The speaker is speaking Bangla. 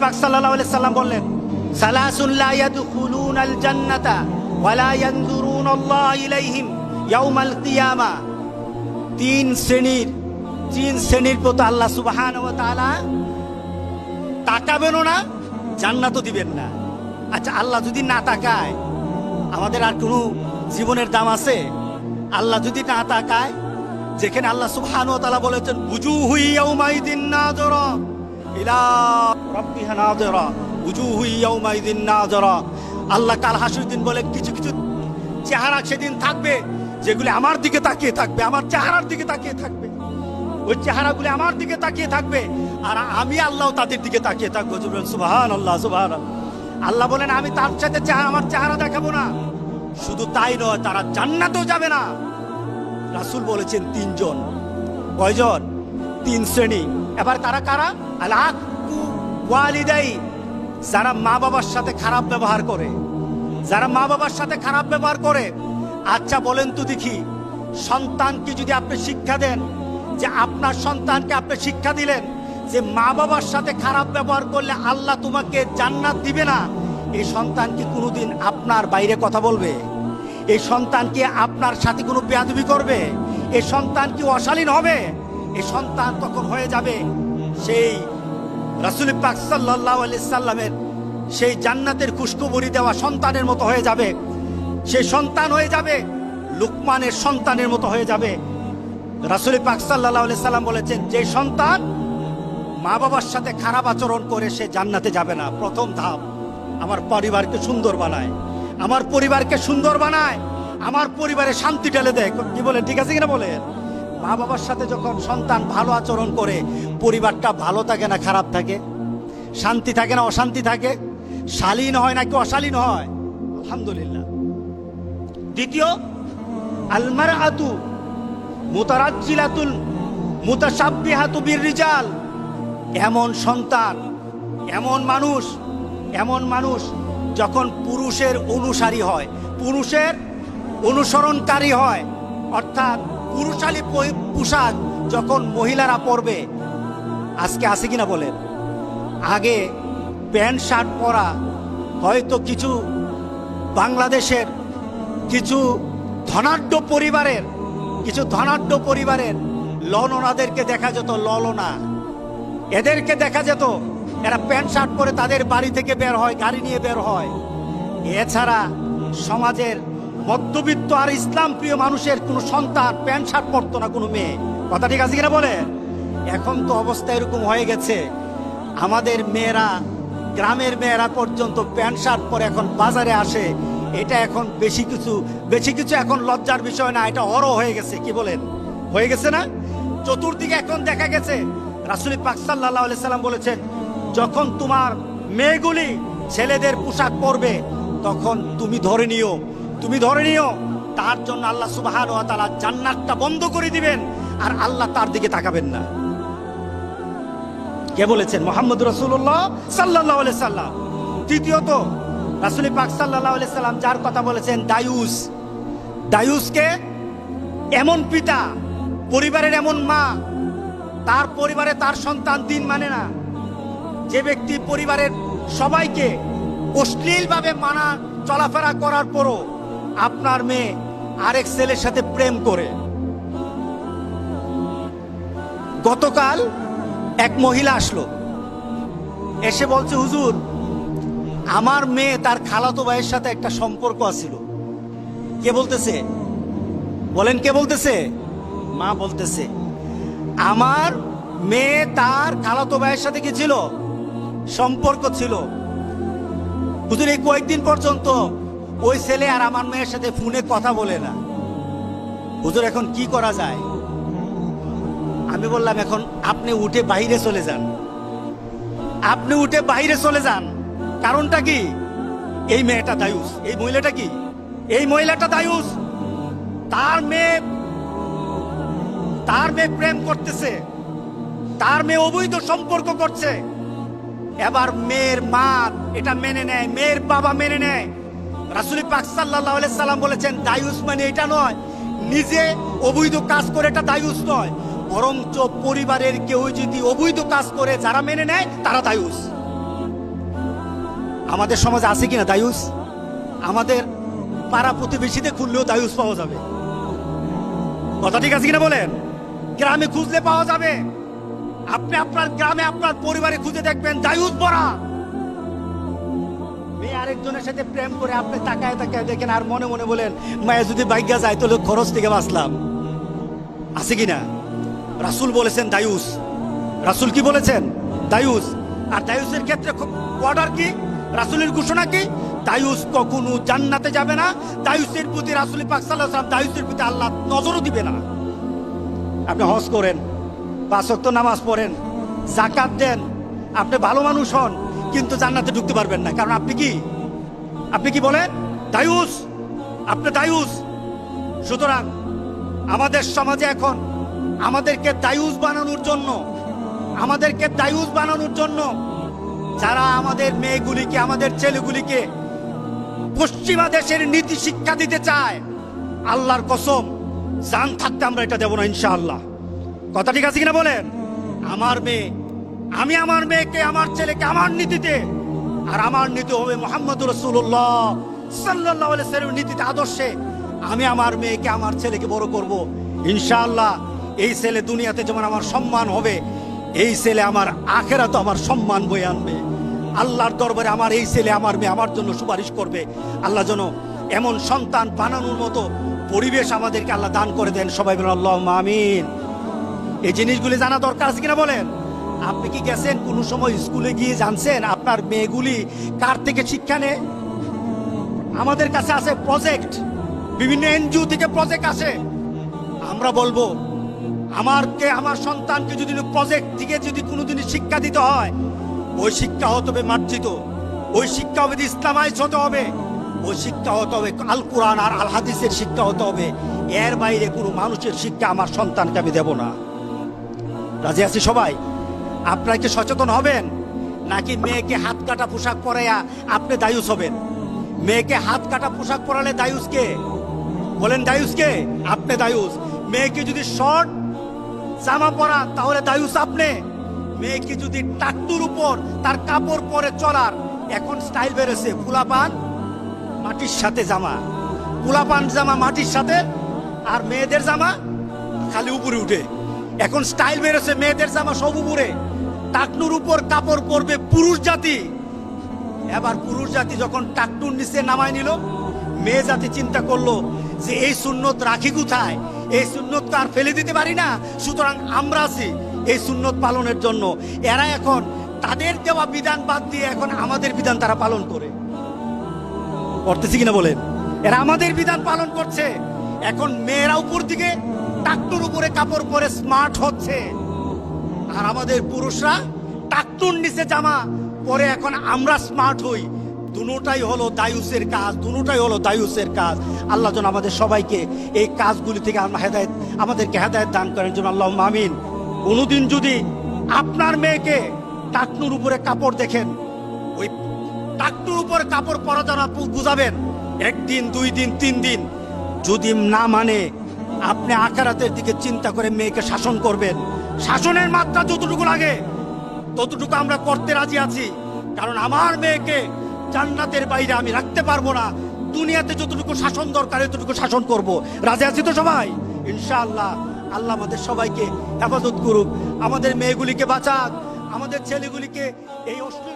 পাক সাল্লাল্লাহু আলাইহি সাল্লাম বললেন, সালাসুন লা ইয়াদখুলুনাল জান্নাতা ওয়া লা ইয়ানজুরুনাল্লাহু ইলাইহিম ইয়াউমাল কিয়ামা। তিন শ্রেণীর প্রতি আল্লাহ সুবহানাহু ওয়া তাআলা তাকাবেনও না, জান্নাতও দিবেন না। আচ্ছা, আল্লাহ যদি না তাকায় আমাদের আর কোনো জীবনের দাম আছে? আল্লাহ যদি না তাকায়, যেখানে আল্লাহ সুবহানাহু ওয়া তাআলা বলেছেন উজুহু ইয়াউমাইদিন নাযিরা ইলা রাব্বিহা নাযিরা, উজুহু ইয়াউমাইদিন নাযিরা। আল্লাহ কাল হাসরের দিন বলে কিছু কিছু চেহারা সেদিন থাকবে যেগুলি আমার দিকে তাকিয়ে থাকবে, আমার চেহারার দিকে তাকিয়ে থাকবে। ওই চেহারাগুলি আমার দিকে তাকিয়ে থাকবে আর আমি আল্লাহ তাদের দিকে তাকিয়ে থাকবো। সুবহানাল্লাহ, সুবহানাল্লাহ। আল্লাহ বলেন আমি তার সাথে আমার চেহারা দেখাবো না। শুধু তাই নয়, তারা জান্নাতেও যাবে না। রাসূল বলেছেন তিনজন। কয়জন? তিন শ্রেণী। এবার তারা কারা? আল-আক্কু ওয়ালিদাই, যারা মা বাবার সাথে খারাপ ব্যবহার করে, যারা মা বাবার সাথে খারাপ ব্যবহার করে। আচ্ছা বলেন তো দেখি, সন্তানকে যদি আপনি শিক্ষা দেন, যে আপনার সন্তানকে আপনি শিক্ষা দিলেন যে মা বাবার সাথে খারাপ ব্যবহার করলে আল্লাহ তোমাকে জান্নাত দিবে না, এই সন্তান কি কোনোদিন আপনার বাইরে কথা বলবে? এই সন্তান কি আপনার সাথে কোনো বেয়াদবি করবে? এই সন্তান কি অশালীন হবে? এই সন্তান তখন হয়ে যাবে সেই রাসূল পাক সাল্লাল্লাহু আলাইহি সাল্লামের সেই জান্নাতের খুশখবরি দেওয়া সন্তানের মতো হয়ে যাবে। সেই সন্তান হয়ে যাবে লুকমানের সন্তানের মতো হয়ে যাবে। রাসূল পাক সাল্লাল্লাহু আলাইহি সাল্লাম বলেছেন, যে সন্তান মা বাবার সাথে খারাপ আচরণ করে সে জান্নাতে যাবে না। প্রথম ধাপ, আমার পরিবারকে সুন্দর বানায়, আমার পরিবারকে সুন্দর বানায়, আমার পরিবারে শান্তি ঢেলে দেয়। কি বলেন, ঠিক আছে কিনা বলেন? মা বাবার সাথে যখন সন্তান ভালো আচরণ করে, পরিবারটা ভালো থাকে না খারাপ থাকে? শান্তি থাকে না অশান্তি থাকে? শালীন হয় নাকি অশালীন হয়? আলহামদুলিল্লাহ। দ্বিতীয়, আল মারআতু মুতারাজ্জিলাতুল মুতাশাব্বিহাতু বিররিজাল। এমন সন্তান, এমন মানুষ যখন পুরুষের অনুসারী হয়, পুরুষের অনুসরণকারী হয়, অর্থাৎ পুরুষালী পোশাক যখন মহিলারা পরবে, আজকে আছে কিনা বলেন? আগে প্যান্ট শার্ট পরা হয়তো কিছু বাংলাদেশের কিছু ধনাঢ্য পরিবারের ললনাদেরকে দেখা যেত, ললনা এদেরকে দেখা যেত, এরা প্যান্ট শার্ট পরে তাদের বাড়ি থেকে বের হয়, গাড়ি নিয়ে বের হয়। এছাড়া সমাজের মধ্যবিত্ত আর ইসলাম প্রিয় মানুষের কোনো সন্তান প্যান্ট শার্ট পরতো না, কোনো মেয়ে। কথা ঠিক আছে কিনা বলে? এখন তো অবস্থা এরকম হয়ে গেছে, আমাদের মেয়েরা, গ্রামের মেয়েরা পর্যন্ত প্যান্ট শার্ট পরে এখন বাজারে আসে। এটা এখন বেশি কিছু এখন লজ্জার বিষয় না, এটা অরো হয়ে গেছে। কি বলেন, হয়ে গেছে না? চতুর্দিকে এখন দেখা গেছে। রাসূল পাক সাল্লাল্লাহু আলাইহি সাল্লাম বলেছেন, যখন তোমার মেয়েগুলি ছেলেদের পোশাক পরবে তখন তুমি ধরে নিও তার জন্য আল্লাহ সুবহানাহু ওয়া তাআলা জান্নাতটা বন্ধ করে দিবেন আর আল্লাহ তার দিকে তাকাবেন না। কে বলেছেন? মুহাম্মদ রাসূলুল্লাহ সাল্লাল্লাহু আলাইহি সাল্লাম। তৃতীয়ত, রাসূল পাক সাল্লাল্লাহু আলাইহি সাল্লাম যার কথা বলেছেন দায়ুসকে এমন পিতা, পরিবারের এমন মা, তার পরিবারে তার সন্তান দিন মানে না। যে ব্যক্তি পরিবারের সবাইকে অশ্লীলভাবে মানা চলাফেরা করার পরও আপনার মেয়ে আরেক ছেলের সাথে প্রেম করে। গতকাল এক মহিলা আসলো, এসে বলছে, হুজুর আমার মেয়ে তার খালাতো ভাইয়ের সাথে একটা সম্পর্ক আছিল। কে বলতেছে? বলেন, কে বলতেছে? মা বলতেছে, আমার মেয়ে তার খালাতো ভাইয়ের সাথে কি ছিল? সম্পর্ক ছিল। হুজুর এই কয়েকদিন পর্যন্ত ওই ছেলে আর আমার মেয়ের সাথে ফোনে কথা বলে না। হুজুর এখন কি করা যায়? আমি বললাম, এখন আপনি উঠে বাইরে চলে যান। কারণটা কি? এই মেয়েটা দায়ুস, এই মহিলাটা দায়ুস। তার মেয়ে প্রেম করতেছে, তার মেয়ে অবৈধ সম্পর্ক করছে। এবার মেয়ের মা এটা মেনে নেয়, মেয়ের বাবা মেনে নেয়। রাসূল পাক সাল্লাল্লাহু আলাইহি সাল্লাম বলেছেন, দায়ুস মানে এটা নয়, নিজে অবৈধ কাজ করে এটা দায়ুস নয়, বরঞ্চ পরিবারের কেউ যদি অবৈধ কাজ করে যারা মেনে নেয় তারা দায়ুস। আমাদের সমাজে আছে কিনা দায়ুস? আমাদের পাড়া প্রতিবেশীতে খুললেও দায়ুস পাওয়া যাবে। কথা ঠিক আছে কিনা বলেন? গ্রামে খুঁজলে পাওয়া যাবে। আপনি আপনার গ্রামে আপনার পরিবারে খুঁজে দেখবেন দায়ুস ভরা। মেয়ে আরেকজনের সাথে প্রেম করে আপনি তাকায় তাকায় দেখেন আর মনে মনে বলেন মায়া যদি বাইগা যায় তাহলে খরচ থেকে বাঁচলাম। আছে কিনা? রাসূল বলেছেন দায়ুস। রাসূল কি বলেছেন? দায়ুস। আর দায়ুসের ক্ষেত্রে অর্ডার কি? রাসূলের ঘোষণা কি? দায়ুস কখনো জান্নাতে যাবে না। দায়ুসের প্রতি রাসূল পাক সাল্লাল্লাহু আলাইহি ওয়াসাল্লাম দায়ুসের প্রতি আল্লাহ নজরও দিবে না। আপনি হজ করেন, 5 ওয়াক্ত নামাজ পড়েন, যাকাত দেন, আপনি ভালো মানুষ হন, কিন্তু জান্নাতে ঢুকতে পারবেন না। কারণ আপনি কি বলেন? দায়ুস। আপনি দায়ুস। সুতরাং আমাদের সমাজে এখন আমাদেরকে দায়ুস বানানোর জন্য যারা আমাদের মেয়েগুলিকে, আমাদের ছেলেগুলিকে পশ্চিমা দেশের নীতি শিক্ষা দিতে চায়, আল্লাহর কসম জান থাকতে আমরা এটা দেব না ইনশাআল্লাহ। কথা ঠিক আছে কিনা বলেন? আমি আমার মেয়েকে, আমার ছেলেকে আমার নীতিতে, আর আমার নীতি হবে মুহাম্মদুর রাসূলুল্লাহ সাল্লাল্লাহু আলাইহি ওয়াসাল্লামের নীতিতে, আদর্শে আমি আমার মেয়েকে, আমার ছেলেকে বড় করব ইনশাআল্লাহ। এই ছেলে দুনিয়াতে যেমন আমার সম্মান হবে, এই ছেলে আমার আখিরাতে আমার সম্মান বয়ে আনবে। আল্লাহর দরবারে আমার এই ছেলে, আমার মেয়ে আমার জন্য সুপারিশ করবে। আল্লাহ যেন এমন সন্তান বানানোর মতো পরিবেশ আমাদেরকে আল্লাহ দান করে দেন। সবাই বলেন আল্লাহুম্মা আমিন। এই জিনিসগুলি জানা দরকার আছে কিনা বলেন? আপনি কি গেছেন কোনো সময় স্কুলে গিয়ে জানছেন আপনার মেয়েগুলি কার থেকে শিক্ষা নেয়? আমাদের কাছে আছে প্রজেক্ট, বিভিন্ন এনজিও থেকে প্রজেক্ট আসে। আমরা বলবো আমার সন্তানকে যদি প্রজেক্ট থেকে যদি কোনোদিনই শিক্ষা দিতে হয়, ওই শিক্ষা হতে হবে মার্জিত, ওই শিক্ষা হবে ইসলামাইজ হতে হবে, ওই শিক্ষা হতে হবে আল কোরআন আর আল হাদিসের শিক্ষা হতে হবে। এর বাইরে কোনো মানুষের শিক্ষা আমার সন্তানকে আমি দেব না। রাজি আছি সবাই? আপনারা কি সচেতন হবেন, নাকি মেয়েকে হাত কাটা পোশাক পরাইয়া আপনি দায়ুস হবেন? মেয়েকে হাত কাটা পোশাক পরালে দায়ুস কে? বলেন দায়ুস কে? আপনি দায়ুস। মেয়েকে যদি শর্ট জামা পরা তাহলে দায়ুস আপনি। মেয়েকে যদি টাকটুর উপর তার কাপড় পরে চলার, এখন স্টাইল বেরোছে পোলাপান মাটির সাথে জামা, পোলাপান জামা মাটির সাথে, আর মেয়েদের জামা খালি উপরে উঠে। এখন স্টাইল বেরোছে মেয়েদের জামা সব উপরে, টাকনুর উপর কাপড় পরবে পুরুষ জাতি। এবার পুরুষ জাতি যখন টাকনুর নিচে নামায় নিল, মেয়ে জাতি চিন্তা করলো যে এই সুন্নত রাখি কোথায়, এই সুন্নত তো আর ফেলে দিতে পারি না, সুতরাং আমরা আছি এই সুন্নত পালনের জন্য। এরা এখন তাদের দেওয়া বিধান বাদ দিয়ে এখন আমাদের বিধান তারা পালন করতেছি কিনা বলেন? এরা আমাদের বিধান পালন করছে। এখন মেয়েরা উপর দিকে টাকটুর উপরে কাপড় পরে স্মার্ট হচ্ছে, আর আমাদের পুরুষরা টাকটুর নিচে জামা পরে এখন আমরা স্মার্ট হই। দুটোটাই হলো দায়ুসের কাজ, দুটোটাই হলো দায়ুসের কাজ। আল্লাহ যেন আমাদের সবাইকে এই কাজগুলি থেকে আমাদেরকে হেদায়েত দান করেন যেন, আল্লাহুম্মা আমিন। কোনোদিন যদি আপনার মেয়েকে টাকনুর উপরে কাপড় দেখেন, ওই টাকনুর উপরে কাপড় পরা যেন বুঝাবেন, 1 দিন 2 দিন 3 দিন যদি না মানে, আপনি আখিরাতের দিকে চিন্তা করে মেয়েকে শাসন করবেন। শাসনের মাত্রা যতটুকু লাগে ততটুকু আমরা করতে রাজি আছি, কারণ আমার মেয়েকে জান্নাতের বাইরে আমি রাখতে পারবো না। দুনিয়াতে যতটুকু শাসন দরকার ততটুকু শাসন করব। রাজি আছি তো সবাই? ইনশাআল্লাহ। আল্লাহ আমাদের সবাইকে হেফাজত করুক, আমাদের মেয়েগুলিকে বাঁচাক, আমাদের ছেলেগুলিকে এই অশ্লীল